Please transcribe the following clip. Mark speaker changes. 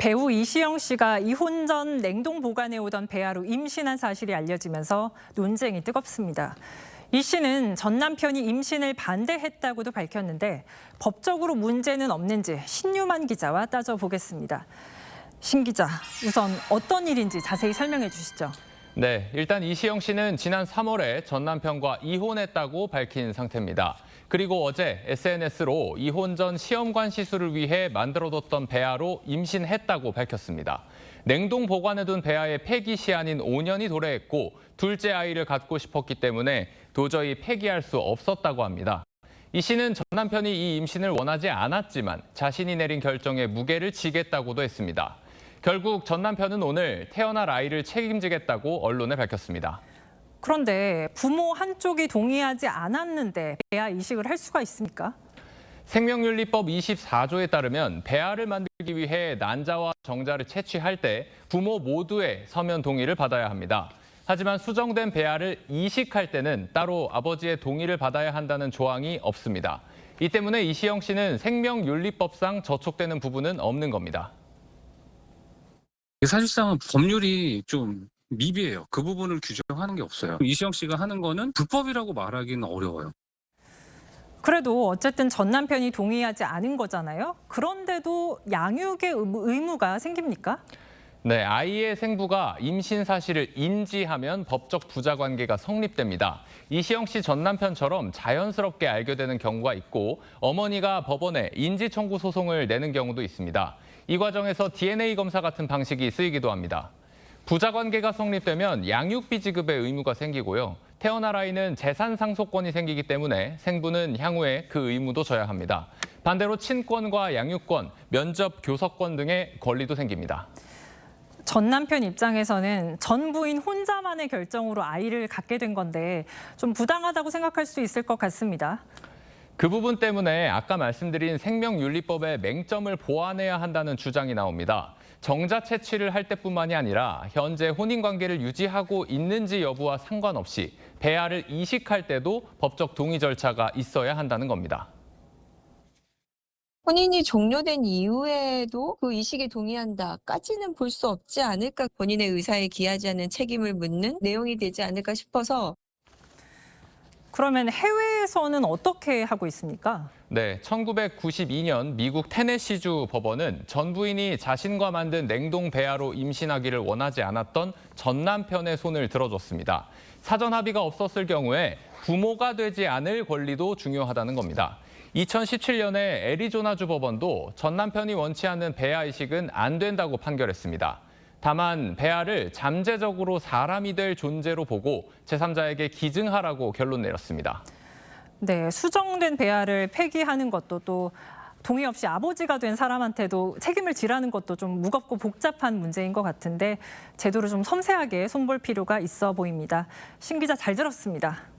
Speaker 1: 배우 이시영 씨가 이혼 전 냉동 보관해 오던 배아로 임신한 사실이 알려지면서 논쟁이 뜨겁습니다. 이 씨는 전 남편이 임신을 반대했다고도 밝혔는데 법적으로 문제는 없는지 신유만 기자와 따져보겠습니다. 신 기자, 우선 어떤 일인지 자세히 설명해 주시죠.
Speaker 2: 네, 일단 이시영 씨는 지난 3월에 전 남편과 이혼했다고 밝힌 상태입니다. 그리고 어제 SNS로 이혼 전 시험관 시술을 위해 만들어뒀던 배아로 임신했다고 밝혔습니다. 냉동 보관해둔 배아의 폐기 시한인 5년이 도래했고 둘째 아이를 갖고 싶었기 때문에 도저히 폐기할 수 없었다고 합니다. 이 씨는 전 남편이 이 임신을 원하지 않았지만 자신이 내린 결정에 무게를 지겠다고도 했습니다. 결국 전 남편은 오늘 태어날 아이를 책임지겠다고 언론에 밝혔습니다.
Speaker 1: 그런데 부모 한쪽이 동의하지 않았는데 배아 이식을 할 수가 있습니까?
Speaker 2: 생명윤리법 24조에 따르면 배아를 만들기 위해 난자와 정자를 채취할 때 부모 모두의 서면 동의를 받아야 합니다. 하지만 수정된 배아를 이식할 때는 따로 아버지의 동의를 받아야 한다는 조항이 없습니다. 이 때문에 이시영 씨는 생명윤리법상 저촉되는 부분은 없는 겁니다.
Speaker 3: 사실상은 법률이 좀 미비해요. 그 부분을 규정하는 게 없어요. 이시영 씨가 하는 거는 불법이라고 말하기는 어려워요.
Speaker 1: 그래도 어쨌든 전 남편이 동의하지 않은 거잖아요. 그런데도 양육의 의무가 생깁니까?
Speaker 2: 네, 아이의 생부가 임신 사실을 인지하면 법적 부자 관계가 성립됩니다. 이시영 씨 전 남편처럼 자연스럽게 알게 되는 경우가 있고 어머니가 법원에 인지 청구 소송을 내는 경우도 있습니다. 이 과정에서 DNA 검사 같은 방식이 쓰이기도 합니다. 부자 관계가 성립되면 양육비 지급의 의무가 생기고요. 태어날 아이는 재산 상속권이 생기기 때문에 생부는 향후에 그 의무도 져야 합니다. 반대로 친권과 양육권, 면접, 교섭권 등의 권리도 생깁니다.
Speaker 1: 전 남편 입장에서는 전 부인 혼자만의 결정으로 아이를 갖게 된 건데 좀 부당하다고 생각할 수 있을 것 같습니다.
Speaker 2: 그 부분 때문에 아까 말씀드린 생명윤리법의 맹점을 보완해야 한다는 주장이 나옵니다. 정자 채취를 할 때뿐만이 아니라 현재 혼인관계를 유지하고 있는지 여부와 상관없이 배아를 이식할 때도 법적 동의 절차가 있어야 한다는 겁니다.
Speaker 4: 혼인이 종료된 이후에도 그 이식에 동의한다까지는 볼 수 없지 않을까. 본인의 의사에 기하지 않는 책임을 묻는 내용이 되지 않을까 싶어서.
Speaker 1: 그러면 해외에서는 어떻게 하고 있습니까?
Speaker 2: 네, 1992년 미국 테네시주 법원은 전 부인이 자신과 만든 냉동 배아로 임신하기를 원하지 않았던 전 남편의 손을 들어줬습니다. 사전 합의가 없었을 경우에 부모가 되지 않을 권리도 중요하다는 겁니다. 2017년에 애리조나주 법원도 전 남편이 원치 않는 배아 이식은 안 된다고 판결했습니다. 다만 배아를 잠재적으로 사람이 될 존재로 보고 제3자에게 기증하라고 결론 내렸습니다.
Speaker 1: 네, 수정된 배아를 폐기하는 것도 또 동의 없이 아버지가 된 사람한테도 책임을 지라는 것도 좀 무겁고 복잡한 문제인 것 같은데 제도를 좀 섬세하게 손볼 필요가 있어 보입니다. 신 기자 잘 들었습니다.